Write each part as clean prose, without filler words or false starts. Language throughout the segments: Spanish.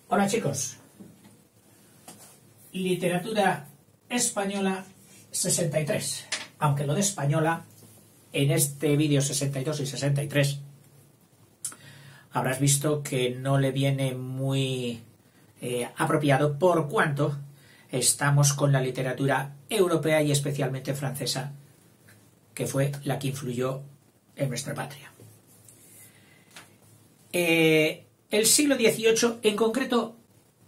Hola chicos, literatura española 63, aunque lo de española en este vídeo 62 y 63 habrás visto que no le viene muy apropiado por cuanto estamos con la literatura europea y especialmente francesa, que fue la que influyó en nuestra patria. El siglo XVIII, en concreto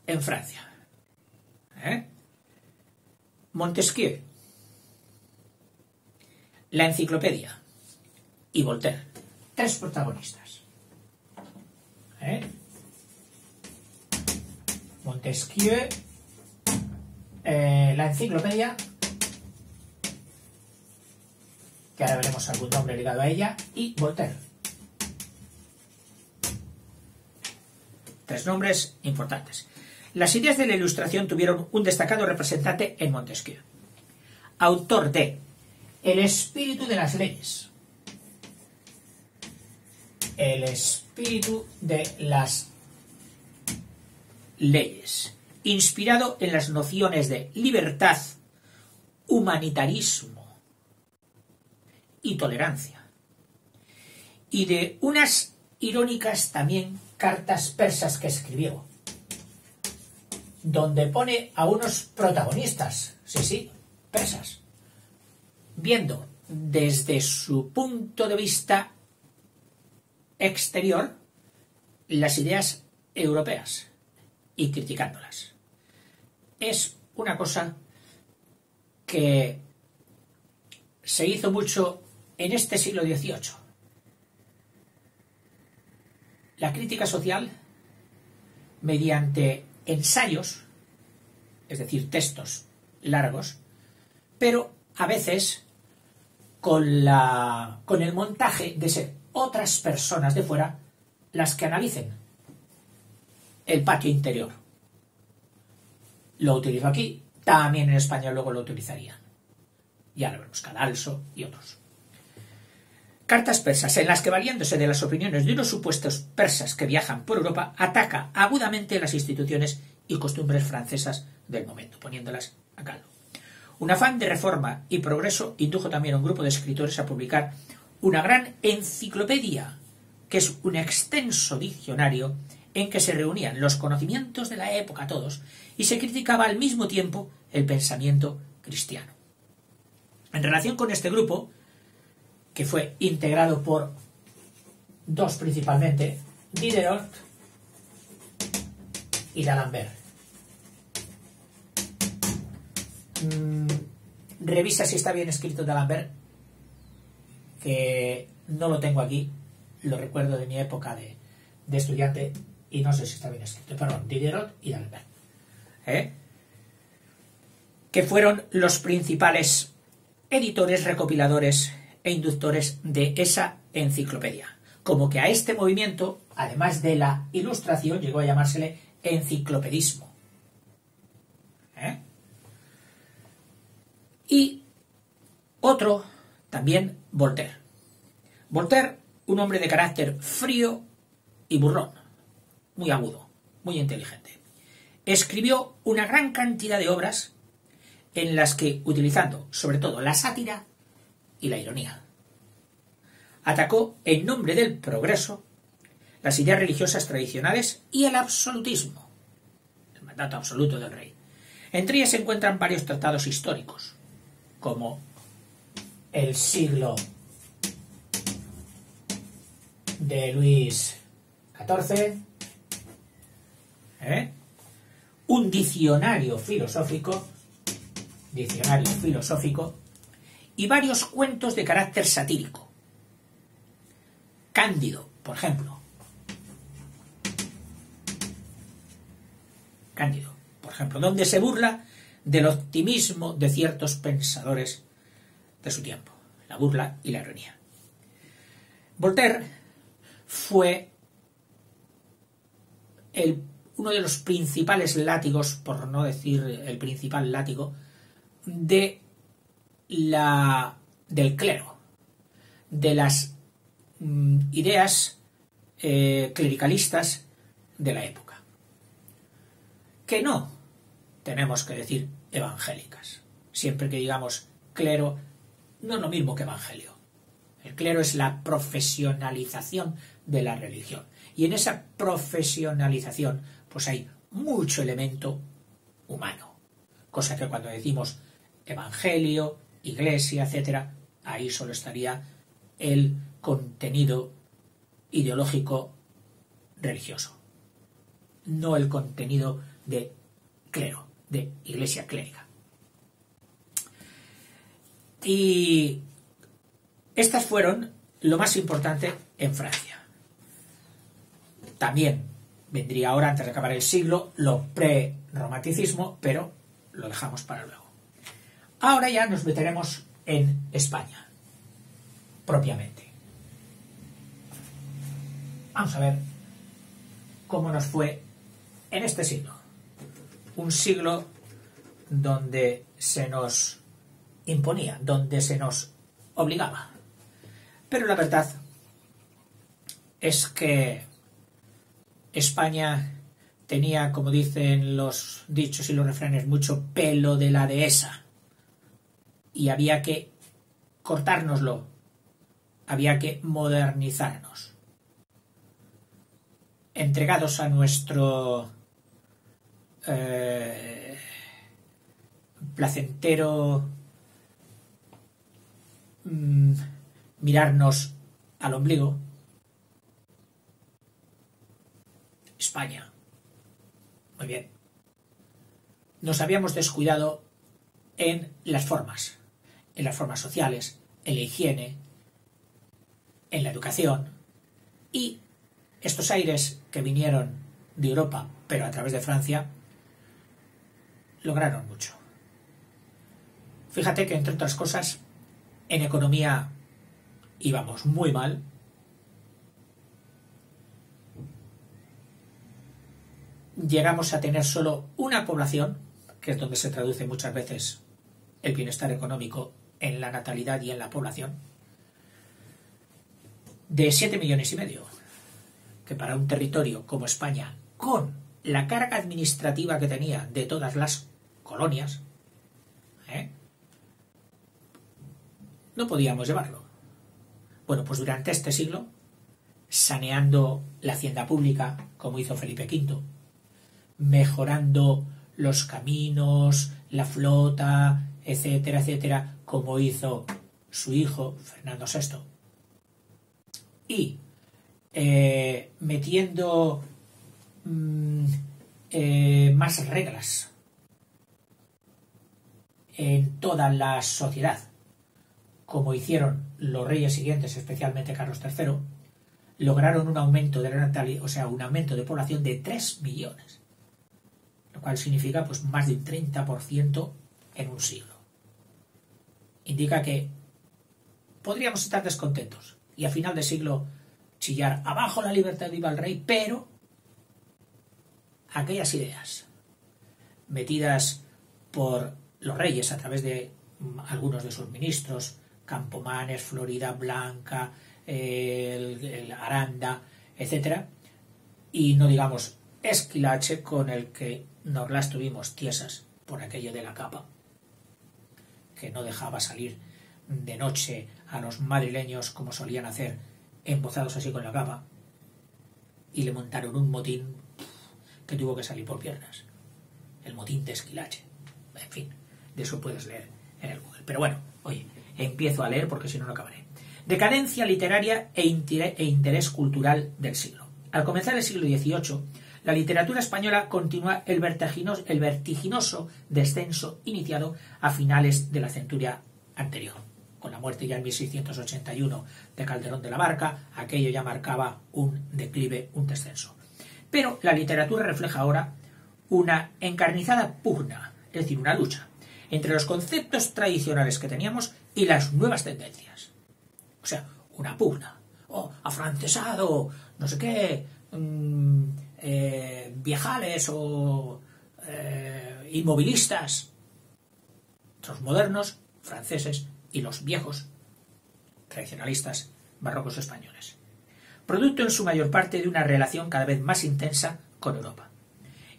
en Francia. Montesquieu, la Enciclopedia y Voltaire, tres protagonistas. Montesquieu, la Enciclopedia, que ahora veremos algún nombre ligado a ella, y Voltaire. Tres nombres importantes. Las ideas de la Ilustración tuvieron un destacado representante en Montesquieu, autor de El espíritu de las leyes. El espíritu de las leyes, inspirado en las nociones de libertad, humanitarismo y tolerancia, y de unas irónicas también cartas persas que escribió, donde pone a unos protagonistas, sí, persas, viendo desde su punto de vista exterior las ideas europeas y criticándolas. Es una cosa que se hizo mucho en este siglo XVIII. La crítica social, mediante ensayos, es decir, textos largos, pero a veces con el montaje de ser otras personas de fuera las que analicen el patio interior. Lo utilizo aquí, también en español luego lo utilizarían. Ya lo vemos, Cadalso y otros. Cartas persas en las que, valiéndose de las opiniones de unos supuestos persas que viajan por Europa, ataca agudamente las instituciones y costumbres francesas del momento, poniéndolas a caldo. Un afán de reforma y progreso indujo también a un grupo de escritores a publicar una gran enciclopedia, que es un extenso diccionario en que se reunían los conocimientos de la época todos y se criticaba al mismo tiempo el pensamiento cristiano. En relación con este grupo, que fue integrado por dos principalmente, Diderot y D'Alembert. Revisa si está bien escrito D'Alembert, que no lo tengo aquí, lo recuerdo de mi época de estudiante y no sé si está bien escrito. Perdón, Diderot y D'Alembert. Que fueron los principales editores, recopiladores e inductores de esa enciclopedia. Como que a este movimiento, además de la Ilustración, llegó a llamársele enciclopedismo. Y otro, también Voltaire. Voltaire, un hombre de carácter frío y burlón, muy agudo, muy inteligente. Escribió una gran cantidad de obras en las que, utilizando sobre todo la sátira y la ironía, atacó en nombre del progreso las ideas religiosas tradicionales y el absolutismo, el mandato absoluto del rey. Entre ellas se encuentran varios tratados históricos, como el siglo de Luis XIV, un diccionario filosófico y varios cuentos de carácter satírico. Cándido, por ejemplo. Donde se burla del optimismo de ciertos pensadores de su tiempo. La burla y la ironía. Voltaire fue uno de los principales látigos, por no decir el principal látigo, del clero, de las ideas clericalistas de la época. que no tenemos que decir evangélicas. Siempre que digamos clero, no es lo mismo que evangelio. El clero es la profesionalización de la religión. Y en esa profesionalización pues hay mucho elemento humano. Cosa que cuando decimos evangelio, iglesia, etcétera, ahí solo estaría el contenido ideológico religioso, no el contenido de clero, de iglesia clérica. Y estas fueron lo más importante en Francia. También vendría ahora, antes de acabar el siglo, lo pre-romanticismo, pero lo dejamos para luego. Ahora ya nos meteremos en España, propiamente. Vamos a ver cómo nos fue en este siglo. Un siglo donde se nos imponía, donde se nos obligaba. Pero la verdad es que España tenía, como dicen los dichos y los refranes, mucho pelo de la dehesa. Y había que cortárnoslo, había que modernizarnos. Entregados a nuestro placentero mirarnos al ombligo, España, muy bien, nos habíamos descuidado en las formas sociales, en la higiene, en la educación, y estos aires que vinieron de Europa, pero a través de Francia, lograron mucho. Fíjate que, entre otras cosas, en economía íbamos muy mal. Llegamos a tener solo una población, que es donde se traduce muchas veces el bienestar económico, en la natalidad y en la población, de 7,5 millones, que para un territorio como España, con la carga administrativa que tenía de todas las colonias, no podíamos llevarlo. Bueno, pues durante este siglo, saneando la hacienda pública, como hizo Felipe V, mejorando los caminos, la flota, etcétera, etcétera, como hizo su hijo Fernando VI, y metiendo más reglas en toda la sociedad, como hicieron los reyes siguientes, especialmente Carlos III, lograron un aumento de la natalidad, o sea, un aumento de población de 3 millones, lo cual significa pues más de un 30% en un siglo. Indica que podríamos estar descontentos y a final de siglo chillar abajo la libertad, viva el rey, pero aquellas ideas metidas por los reyes a través de algunos de sus ministros, Campomanes, Florida Blanca, el Aranda, etcétera, y no digamos Esquilache, con el que nos las tuvimos tiesas por aquello de la capa, que no dejaba salir de noche a los madrileños como solían hacer, embozados así con la capa, y le montaron un motín que tuvo que salir por piernas, el motín de Esquilache. En fin, de eso puedes leer en el Google. Pero bueno, oye, empiezo a leer porque si no, no acabaré. Decadencia literaria e interés cultural del siglo. Al comenzar el siglo XVIII, la literatura española continúa el vertiginoso descenso iniciado a finales de la centuria anterior. Con la muerte ya en 1681 de Calderón de la Barca, aquello ya marcaba un declive, un descenso. Pero la literatura refleja ahora una encarnizada pugna, es decir, una lucha entre los conceptos tradicionales que teníamos y las nuevas tendencias. O sea, una pugna. Afrancesado, no sé qué, viejales o inmovilistas. Los modernos franceses y los viejos tradicionalistas barrocos españoles. Producto en su mayor parte de una relación cada vez más intensa con Europa.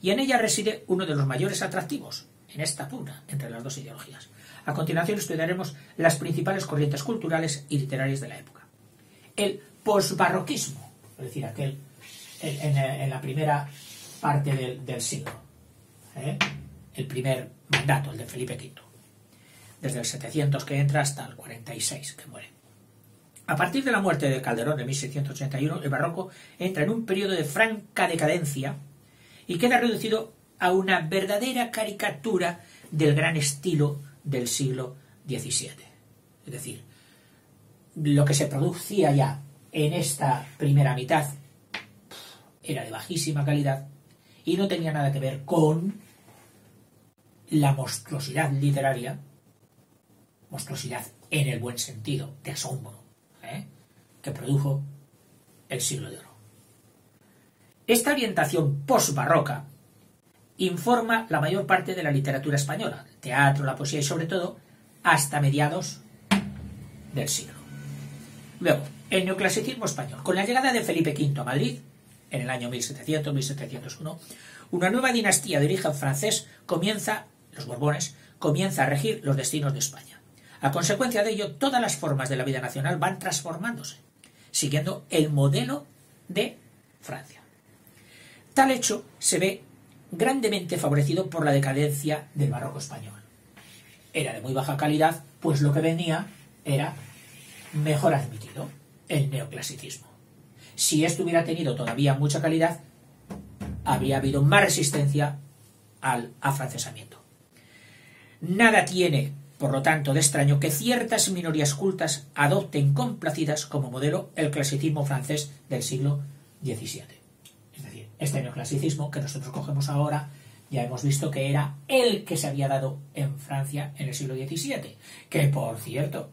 y en ella reside uno de los mayores atractivos, en esta pugna entre las dos ideologías. A continuación estudiaremos las principales corrientes culturales y literarias de la época. El posbarroquismo, es decir, aquel en la primera parte del siglo, el primer mandato, el de Felipe V, desde el 700 que entra hasta el 46 que muere. A partir de la muerte de Calderón en 1681, el barroco entra en un periodo de franca decadencia y queda reducido a una verdadera caricatura del gran estilo del siglo XVII. Es decir, lo que se producía ya en esta primera mitad era de bajísima calidad y no tenía nada que ver con la monstruosidad literaria, monstruosidad en el buen sentido, de asombro, que produjo el siglo de oro. Esta orientación posbarroca informa la mayor parte de la literatura española, el teatro, la poesía y sobre todo hasta mediados del siglo. Luego, el neoclasicismo español. Con la llegada de Felipe V a Madrid, en el año 1700-1701, una nueva dinastía de origen francés los Borbones, comienza a regir los destinos de España. A consecuencia de ello, todas las formas de la vida nacional van transformándose, siguiendo el modelo de Francia. Tal hecho se ve grandemente favorecido por la decadencia del barroco español. Era de muy baja calidad, pues lo que venía era mejor admitido, el neoclasicismo. Si esto hubiera tenido todavía mucha calidad, habría habido más resistencia al afrancesamiento. Nada tiene, por lo tanto, de extraño que ciertas minorías cultas adopten complacidas como modelo el clasicismo francés del siglo XVII. Es decir, este neoclasicismo que nosotros cogemos ahora, ya hemos visto que era el que se había dado en Francia en el siglo XVII. Que, por cierto,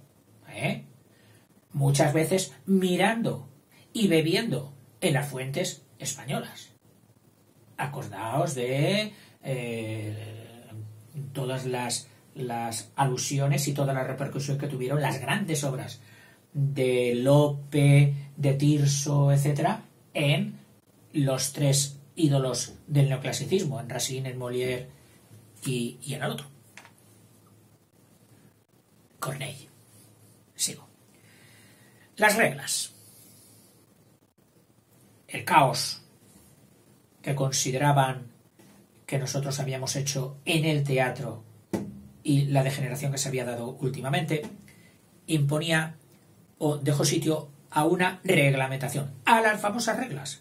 muchas veces mirando y bebiendo en las fuentes españolas. Acordaos de todas las alusiones y toda la repercusión que tuvieron las grandes obras de Lope, de Tirso, etc., en los tres ídolos del neoclasicismo, en Racine, en Molière y en el otro. Corneille. Sigo. Las reglas. El caos que consideraban que nosotros habíamos hecho en el teatro y la degeneración que se había dado últimamente, imponía o dejó sitio a una reglamentación, a las famosas reglas,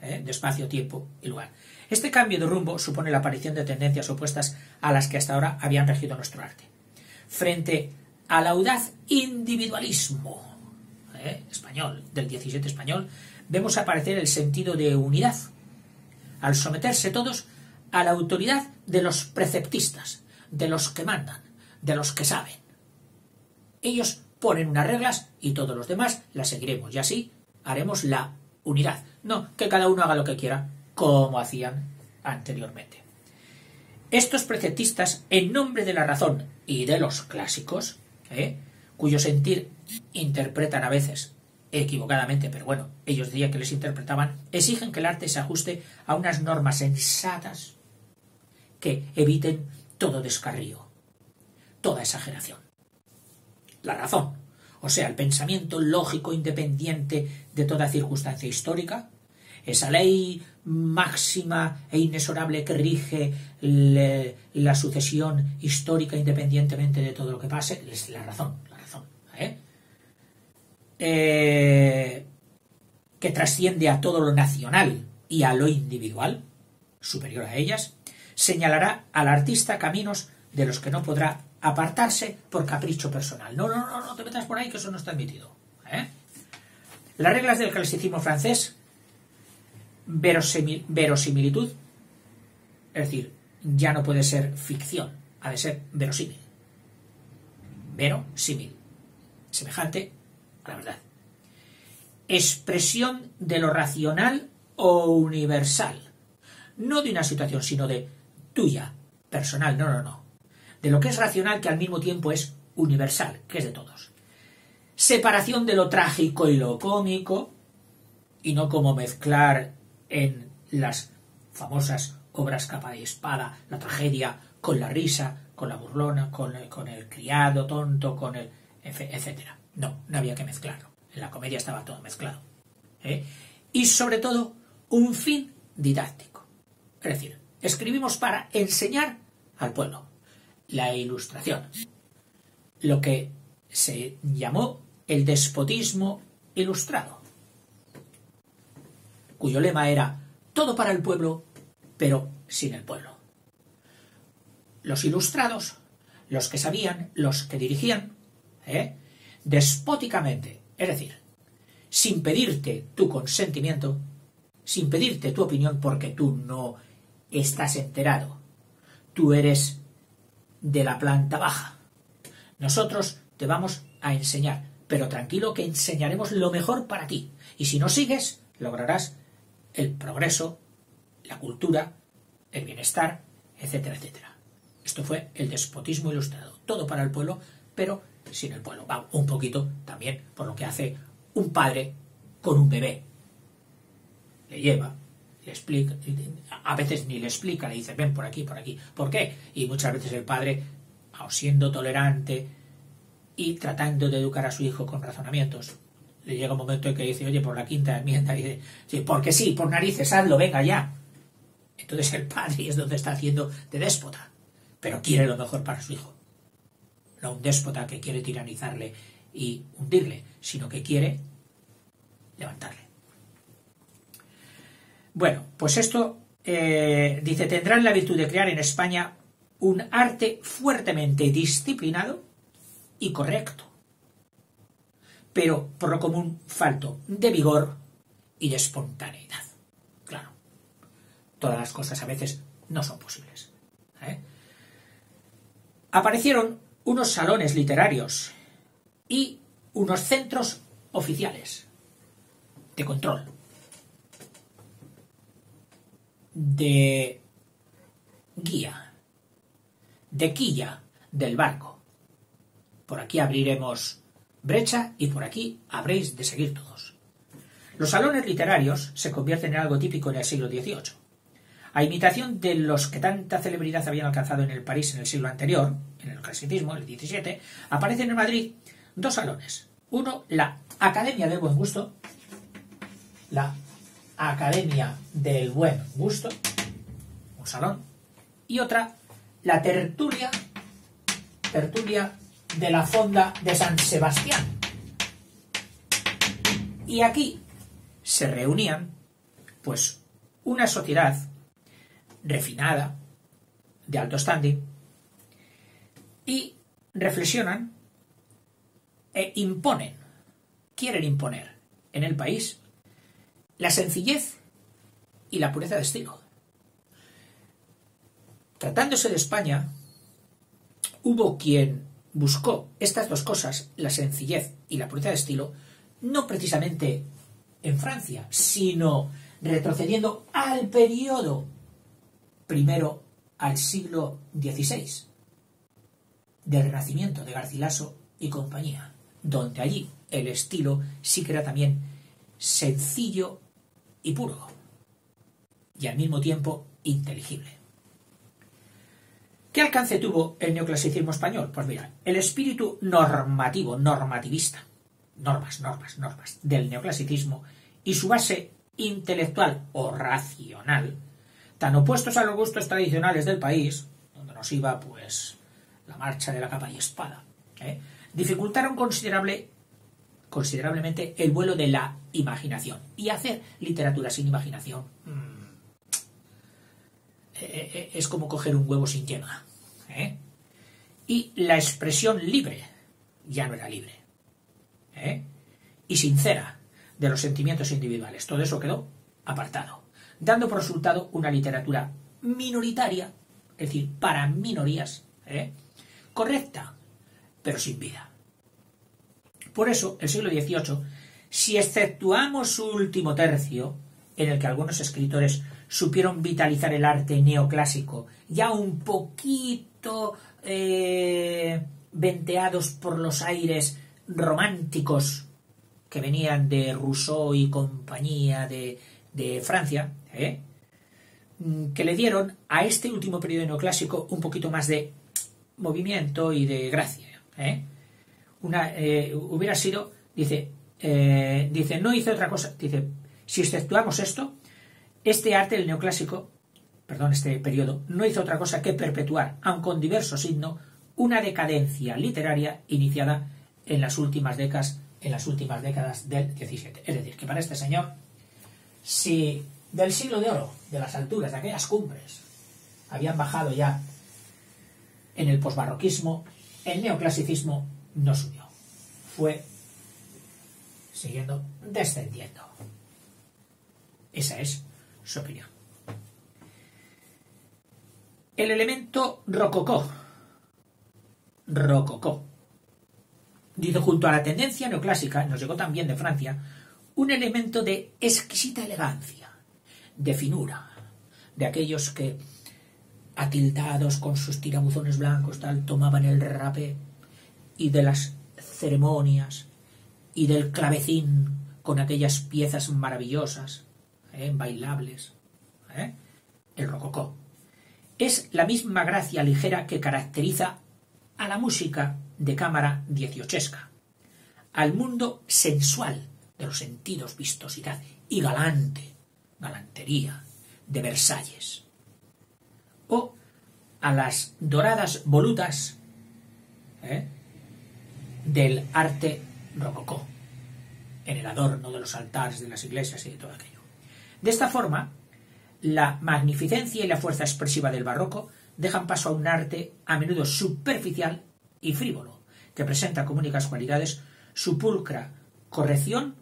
de espacio, tiempo y lugar. Este cambio de rumbo supone la aparición de tendencias opuestas a las que hasta ahora habían regido nuestro arte. Frente al audaz individualismo español, del XVII español, vemos aparecer el sentido de unidad, al someterse todos a la autoridad de los preceptistas, de los que mandan, de los que saben. Ellos ponen unas reglas y todos los demás las seguiremos, y así haremos la unidad. No que cada uno haga lo que quiera, como hacían anteriormente. Estos preceptistas, en nombre de la razón y de los clásicos, cuyo sentir interpretan a veces equivocadamente, pero bueno, ellos dirían que les interpretaban, exigen que el arte se ajuste a unas normas sensatas que eviten todo descarrío, toda exageración. La razón, o sea, el pensamiento lógico independiente de toda circunstancia histórica, esa ley máxima e inexorable que rige la sucesión histórica independientemente de todo lo que pase, es la razón, que trasciende a todo lo nacional y a lo individual, superior a ellas, señalará al artista caminos de los que no podrá apartarse por capricho personal. No te metas por ahí, que eso no está admitido. Las reglas del clasicismo francés, verosimilitud, es decir, ya no puede ser ficción, ha de ser verosímil. Verosímil, semejante a la verdad. Expresión de lo racional o universal, no de una situación, sino de tuya, personal, no. De lo que es racional, que al mismo tiempo es universal, que es de todos. Separación de lo trágico y lo cómico, y no como mezclar en las famosas obras capa y espada, la tragedia, con la risa, con la burlona, con el criado tonto, con el... etcétera. No había que mezclarlo. En la comedia estaba todo mezclado. Y sobre todo, un fin didáctico. Es decir, escribimos para enseñar al pueblo. La Ilustración. Lo que se llamó el despotismo ilustrado, cuyo lema era todo para el pueblo, pero sin el pueblo. Los ilustrados, los que sabían, los que dirigían, despóticamente, es decir, sin pedirte tu consentimiento, sin pedirte tu opinión porque tú no estás enterado, tú eres de la planta baja. Nosotros te vamos a enseñar, pero tranquilo que enseñaremos lo mejor para ti. Y si no sigues, lograrás el progreso, la cultura, el bienestar, etcétera, etcétera. Esto fue el despotismo ilustrado. Todo para el pueblo, pero sin el pueblo. Va un poquito también por lo que hace un padre con un bebé. Le lleva, le explica, a veces ni le explica, le dice, ven por aquí, por aquí. ¿Por qué? Y muchas veces el padre, siendo tolerante y tratando de educar a su hijo con razonamientos, le llega un momento en que dice, oye, por la quinta enmienda, y dice, sí, porque sí, por narices, hazlo, venga ya. Entonces el padre es donde está haciendo de déspota, pero quiere lo mejor para su hijo. No un déspota que quiere tiranizarle y hundirle, sino que quiere levantarle. Bueno, pues esto, dice, tendrán la virtud de crear en España un arte fuertemente disciplinado y correcto, pero por lo común falto de vigor y de espontaneidad. Claro, todas las cosas a veces no son posibles. Aparecieron unos salones literarios y unos centros oficiales de control, de guía, de quilla del barco. Por aquí abriremos brecha y por aquí habréis de seguir todos. Los salones literarios se convierten en algo típico en el siglo XVIII. A imitación de los que tanta celebridad habían alcanzado en el París en el siglo anterior, en el clasicismo, el XVII, aparecen en Madrid dos salones. Uno, la Academia del Buen Gusto, la Academia del Buen Gusto, un salón, y otra, la tertulia de la Fonda de San Sebastián. Y aquí se reunían, pues, una sociedad refinada, de alto standing, y reflexionan e quieren imponer en el país la sencillez y la pureza de estilo. Tratándose de España, hubo quien buscó estas dos cosas, la sencillez y la pureza de estilo, no precisamente en Francia, sino retrocediendo al periodo primero al siglo XVI, del Renacimiento de Garcilaso y compañía, donde allí el estilo sí que era también sencillo y puro, y al mismo tiempo inteligible. ¿Qué alcance tuvo el neoclasicismo español? Pues mira, el espíritu normativista, normas, del neoclasicismo y su base intelectual o racional, tan opuestos a los gustos tradicionales del país, donde nos iba, pues, la marcha de la capa y espada, dificultaron considerablemente el vuelo de la imaginación. Y hacer literatura sin imaginación es como coger un huevo sin yema. Y la expresión libre ya no era libre. Y sincera de los sentimientos individuales. Todo eso quedó apartado, dando por resultado una literatura minoritaria, es decir, para minorías, correcta, pero sin vida. Por eso, el siglo XVIII, si exceptuamos su último tercio, en el que algunos escritores supieron vitalizar el arte neoclásico, ya un poquito venteados por los aires románticos que venían de Rousseau y compañía de Francia, que le dieron a este último periodo neoclásico un poquito más de movimiento y de gracia. Hubiera sido, dice, no hizo otra cosa, dice, si exceptuamos esto, este arte, el neoclásico, este periodo, no hizo otra cosa que perpetuar, aun con diverso signo, una decadencia literaria iniciada en las últimas décadas del XVII. Es decir, que para este señor, si del siglo de oro, de las alturas, de aquellas cumbres, habían bajado ya en el posbarroquismo, el neoclasicismo no subió. Fue siguiendo descendiendo. Esa es su opinión. El elemento rococó. Dice, junto a la tendencia neoclásica, nos llegó también de Francia, un elemento de exquisita elegancia, de finura, de aquellos que, atildados con sus tirabuzones blancos, tomaban el rapé, y de las ceremonias, y del clavecín con aquellas piezas maravillosas, bailables. El rococó. Es la misma gracia ligera que caracteriza a la música de cámara dieciochesca, al mundo sensual de los sentidos, vistosidad y galantería de Versalles, o a las doradas volutas del arte rococó, en el adorno de los altares de las iglesias y de todo aquello. De esta forma, la magnificencia y la fuerza expresiva del barroco dejan paso a un arte a menudo superficial y frívolo, que presenta como únicas cualidades su pulcra corrección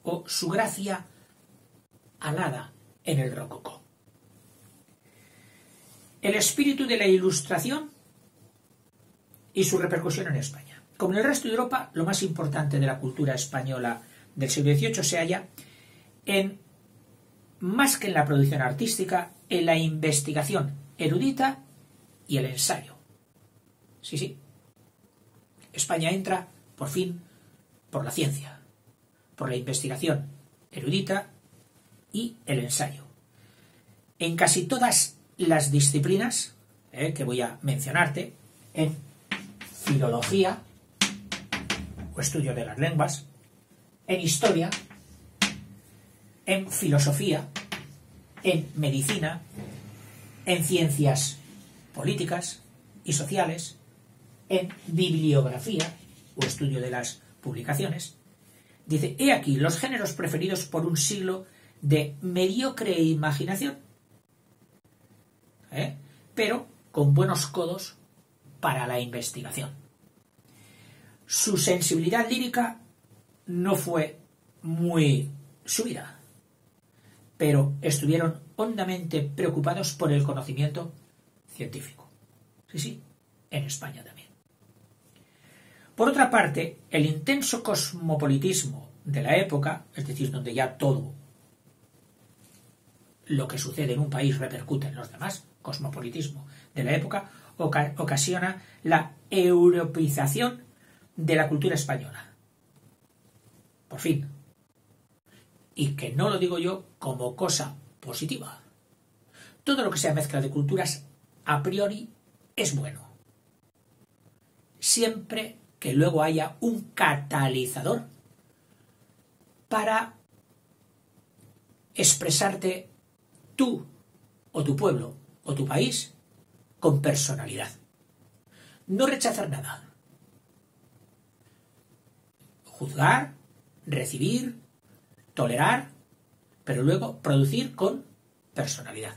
o su gracia alada en el rococó. El espíritu de la Ilustración y su repercusión en España. Como en el resto de Europa, lo más importante de la cultura española del siglo XVIII se halla más que en la producción artística, en la investigación erudita y el ensayo. Sí. España entra, por fin, por la ciencia, por la investigación erudita y el ensayo. En casi todas las disciplinas que voy a mencionarte, en filología o estudio de las lenguas, en historia, en filosofía, en medicina, en ciencias políticas y sociales, en bibliografía o estudio de las publicaciones. Dice, he aquí los géneros preferidos por un siglo de mediocre imaginación, pero con buenos codos para la investigación. Su sensibilidad lírica no fue muy subida, pero estuvieron hondamente preocupados por el conocimiento científico. Sí, en España también. Por otra parte, el intenso cosmopolitismo de la época, es decir, donde ya todo lo que sucede en un país repercute en los demás, cosmopolitismo de la época, ocasiona la europeización de la cultura española. Por fin. Y que no lo digo yo como cosa positiva. Todo lo que sea mezcla de culturas a priori es bueno. Siempre que luego haya un catalizador para expresarte tú o tu pueblo o tu país con personalidad. No rechazar nada. Juzgar, recibir, tolerar, pero luego producir con personalidad.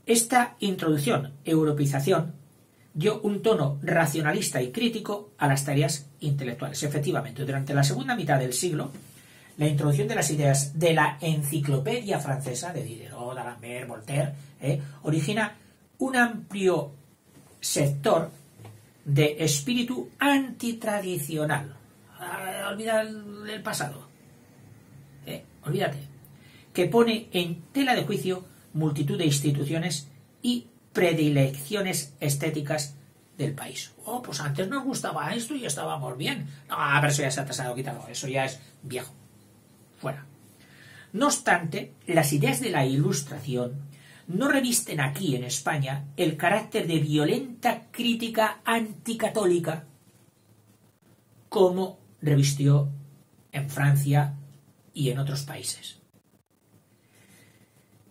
Esta introducción, europeización, dio un tono racionalista y crítico a las tareas intelectuales. Efectivamente, durante la segunda mitad del siglo, la introducción de las ideas de la enciclopedia francesa, de Diderot, d'Alembert, Voltaire, origina un amplio sector de espíritu antitradicional. Olvida el pasado. Olvídate. Que pone en tela de juicio multitud de instituciones y predilecciones estéticas del país. Pues antes nos gustaba esto y estábamos bien. No, pero eso ya se ha tasado, quitado. Eso ya es viejo. fuera. No obstante, las ideas de la Ilustración no revisten aquí en España el carácter de violenta crítica anticatólica como revistió en Francia y en otros países.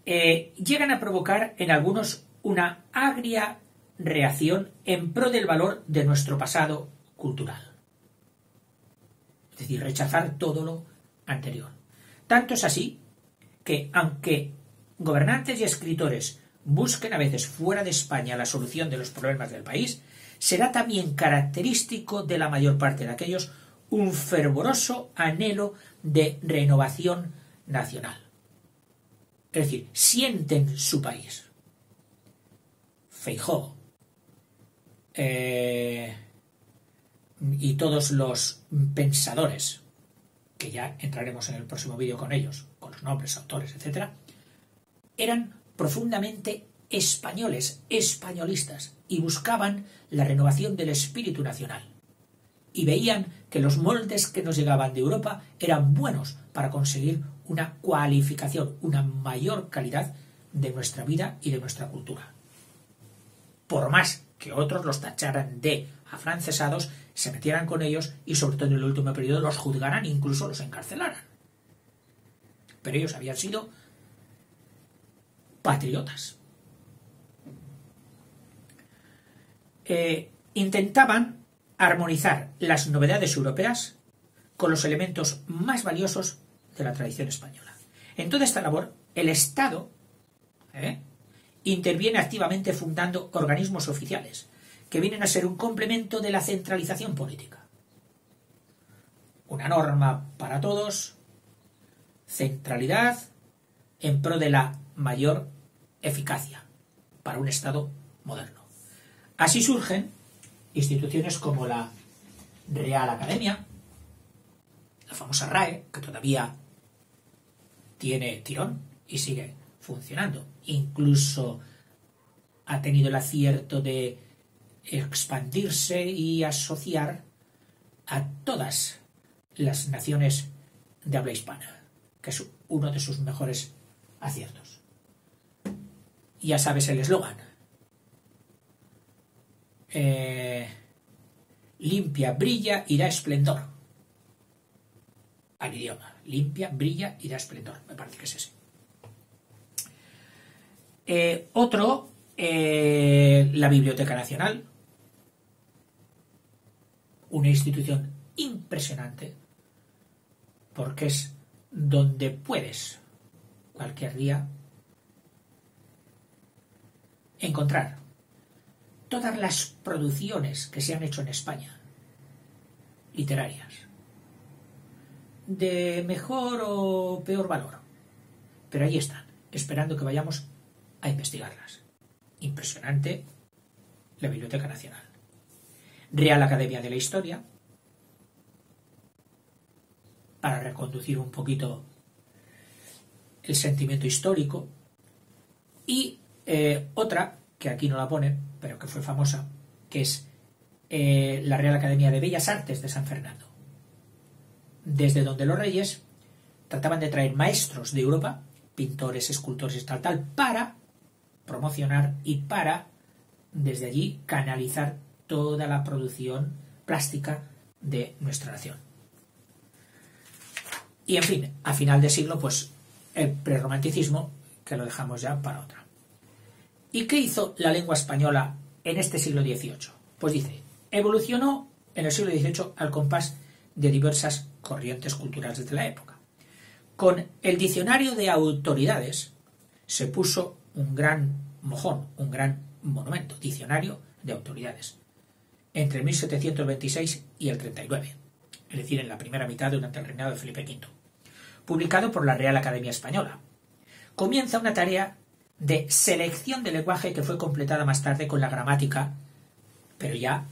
Llegan a provocar en algunos una agria reacción en pro del valor de nuestro pasado cultural. Es decir, rechazar todo lo anterior. Tanto es así que, aunque gobernantes y escritores busquen a veces fuera de España la solución de los problemas del país, será también característico de la mayor parte de aquellos un fervoroso anhelo de renovación nacional. Es decir, sienten su país. Feijóo y todos los pensadores, que ya entraremos en el próximo vídeo con ellos, con los nombres, autores, etc., eran profundamente españoles, españolistas, y buscaban la renovación del espíritu nacional. Y veían que los moldes que nos llegaban de Europa eran buenos para conseguir una cualificación, una mayor calidad de nuestra vida y de nuestra cultura. Por más que otros los tacharan de afrancesados, se metieran con ellos y sobre todo en el último periodo los juzgaran e incluso los encarcelaran. Pero ellos habían sido patriotas. Intentaban armonizar las novedades europeas con los elementos más valiosos de la tradición española. En toda esta labor, el Estado interviene activamente fundando organismos oficiales que vienen a ser un complemento de la centralización política. Una norma para todos, centralidad en pro de la mayor eficacia para un Estado moderno. Así surgen instituciones como la Real Academia, la famosa RAE, que todavía tiene tirón y sigue funcionando. Incluso ha tenido el acierto de expandirse y asociar a todas las naciones de habla hispana, que es uno de sus mejores aciertos. Ya sabes el eslogan. Limpia, brilla y da esplendor. Al idioma. Limpia, brilla y da esplendor. Me parece que es ese. Otro, la Biblioteca Nacional. Una institución impresionante porque es donde puedes cualquier día encontrar todas las producciones que se han hecho en España, literarias, de mejor o peor valor, pero ahí están, esperando que vayamos a investigarlas. Impresionante la Biblioteca Nacional. Real Academia de la Historia, para reconducir un poquito el sentimiento histórico, y otra, que aquí no la pone, pero que fue famosa, que es la Real Academia de Bellas Artes de San Fernando, desde donde los reyes trataban de traer maestros de Europa, pintores, escultores y tal, para promocionar y para, desde allí, canalizar toda la producción plástica de nuestra nación. Y, en fin, a final de siglo, pues, el prerromanticismo, que lo dejamos ya para otra. ¿Y qué hizo la lengua española en este siglo XVIII? Pues dice, evolucionó en el siglo XVIII al compás de diversas corrientes culturales de la época. Con el diccionario de autoridades se puso un gran mojón, un gran monumento, diccionario de autoridades, entre 1726 y el 39, es decir, en la primera mitad durante el reinado de Felipe V, publicado por la Real Academia Española. Comienza una tarea de selección del lenguaje que fue completada más tarde con la gramática, pero ya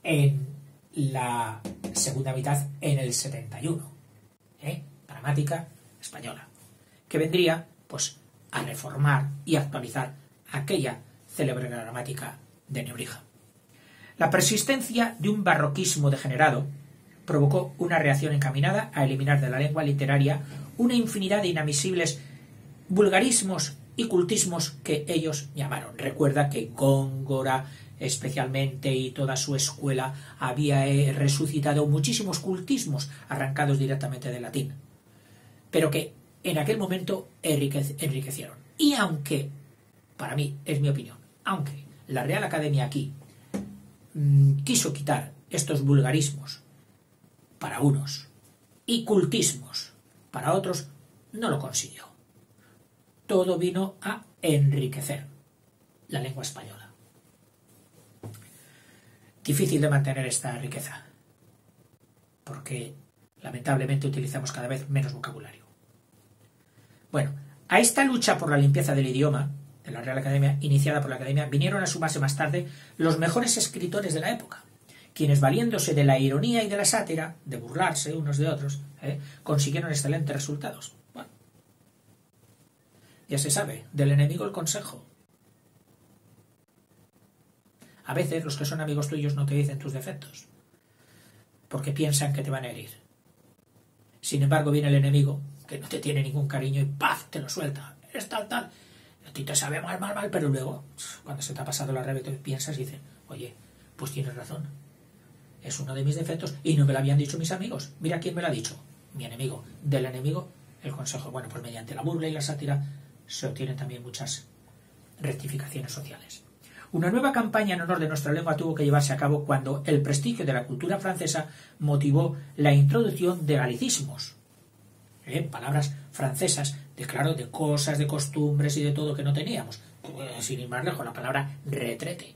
en la segunda mitad, en el 71. Gramática española, que vendría pues a reformar y actualizar aquella célebre gramática de Nebrija. La persistencia de un barroquismo degenerado provocó una reacción encaminada a eliminar de la lengua literaria una infinidad de inadmisibles vulgarismos y cultismos que ellos llamaron. Recuerda que Góngora especialmente y toda su escuela había resucitado muchísimos cultismos arrancados directamente del latín, pero que en aquel momento enriquecieron. Y aunque, para mí, es mi opinión, aunque la Real Academia aquí quiso quitar estos vulgarismos para unos y cultismos para otros, no lo consiguió. Todo vino a enriquecer la lengua española. Difícil de mantener esta riqueza, porque lamentablemente utilizamos cada vez menos vocabulario. Bueno, a esta lucha por la limpieza del idioma de la Real Academia, iniciada por la Academia, vinieron a sumarse más tarde los mejores escritores de la época, quienes, valiéndose de la ironía y de la sátira, de burlarse unos de otros, consiguieron excelentes resultados. Bueno, ya se sabe, del enemigo el consejo. A veces los que son amigos tuyos no te dicen tus defectos, porque piensan que te van a herir. Sin embargo, viene el enemigo, que no te tiene ningún cariño, y ¡paf!, te lo suelta. Eres tal. A ti te sabe mal, pero luego, cuando se te ha pasado la rabia, te piensas y dices, oye, pues tienes razón. Es uno de mis defectos y no me lo habían dicho mis amigos. Mira quién me lo ha dicho. Mi enemigo. Del enemigo, el consejo. Bueno, pues mediante la burla y la sátira se obtienen también muchas rectificaciones sociales. Una nueva campaña en honor de nuestra lengua tuvo que llevarse a cabo cuando el prestigio de la cultura francesa motivó la introducción de galicismos. Palabras francesas, de cosas, de costumbres y de todo que no teníamos. Sin ir más lejos, la palabra retrete.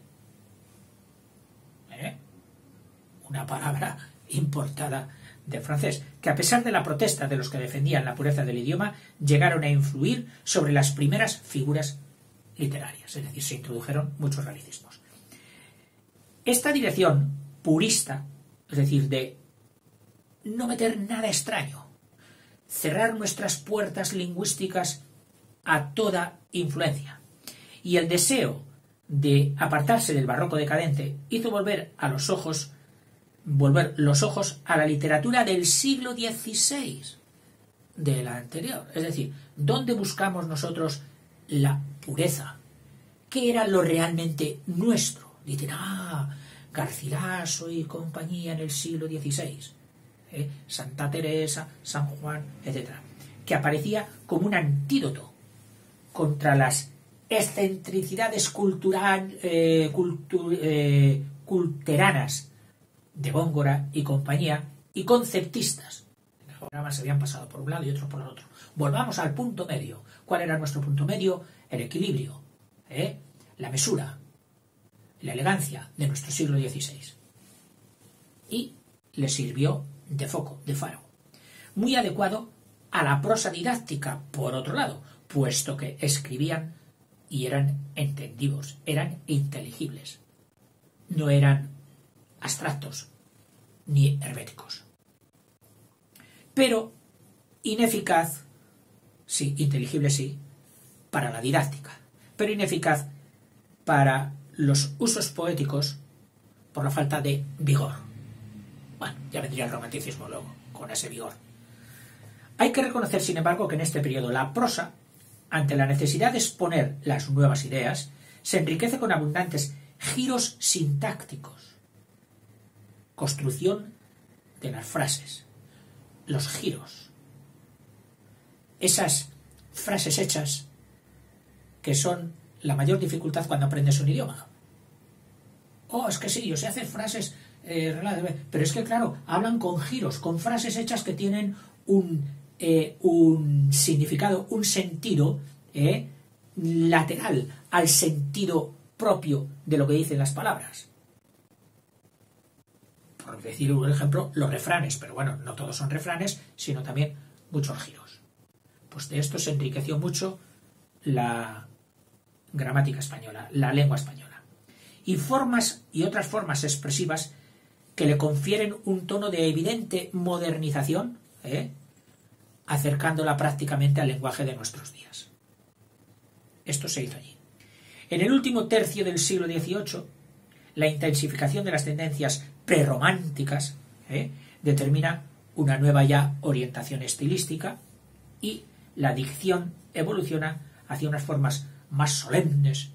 Una palabra importada de francés, que a pesar de la protesta de los que defendían la pureza del idioma, llegaron a influir sobre las primeras figuras literarias, es decir, se introdujeron muchos galicismos. Esta dirección purista, es decir, de no meter nada extraño, cerrar nuestras puertas lingüísticas a toda influencia, y el deseo de apartarse del barroco decadente hizo volver los ojos a la literatura del siglo XVI, de la anterior. Es decir, ¿dónde buscamos nosotros la pureza? ¿Qué era lo realmente nuestro? Dicen, Garcilaso y compañía en el siglo XVI, Santa Teresa, San Juan, etc., que aparecía como un antídoto contra las excentricidades culteranas de Góngora y compañía, y conceptistas. Los programas se habían pasado por un lado y otros por el otro. Volvamos al punto medio. ¿Cuál era nuestro punto medio? El equilibrio, la mesura, la elegancia de nuestro siglo XVI. Y le sirvió de foco, de faro. Muy adecuado a la prosa didáctica, por otro lado, puesto que escribían y eran entendidos, eran inteligibles. No eran abstractos ni herméticos. Pero ineficaz, sí, inteligible sí, para la didáctica, pero ineficaz para los usos poéticos por la falta de vigor. Bueno, ya vendría el romanticismo luego, con ese vigor. Hay que reconocer, sin embargo, que en este periodo la prosa, ante la necesidad de exponer las nuevas ideas, se enriquece con abundantes giros sintácticos, construcción de las frases, los giros, esas frases hechas que son la mayor dificultad cuando aprendes un idioma. Es que sí, yo sé hacer frases, pero es que claro, hablan con giros, con frases hechas que tienen un significado, un sentido lateral al sentido propio de lo que dicen las palabras. Por decir un ejemplo, los refranes, pero bueno, no todos son refranes, sino también muchos giros. Pues de esto se enriqueció mucho la gramática española, la lengua española. Y formas y otras formas expresivas que le confieren un tono de evidente modernización, acercándola prácticamente al lenguaje de nuestros días. Esto se hizo allí. En el último tercio del siglo XVIII, la intensificación de las tendencias prerrománticas determina una nueva ya orientación estilística y la dicción evoluciona hacia unas formas más solemnes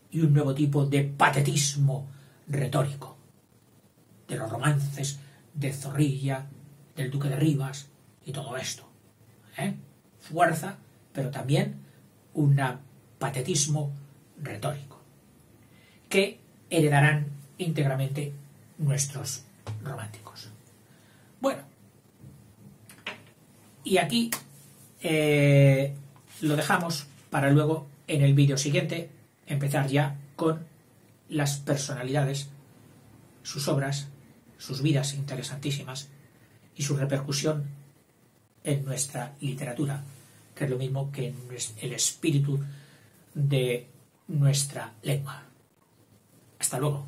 y un nuevo tipo de patetismo retórico, de los romances de Zorrilla, del Duque de Rivas y todo esto. Fuerza, pero también un patetismo retórico, que heredarán íntegramente nuestros románticos. Bueno, y aquí lo dejamos para luego, en el vídeo siguiente, empezar ya con las personalidades, sus obras, sus vidas interesantísimas y su repercusión en nuestra literatura, que es lo mismo que en el espíritu de nuestra lengua. Hasta luego.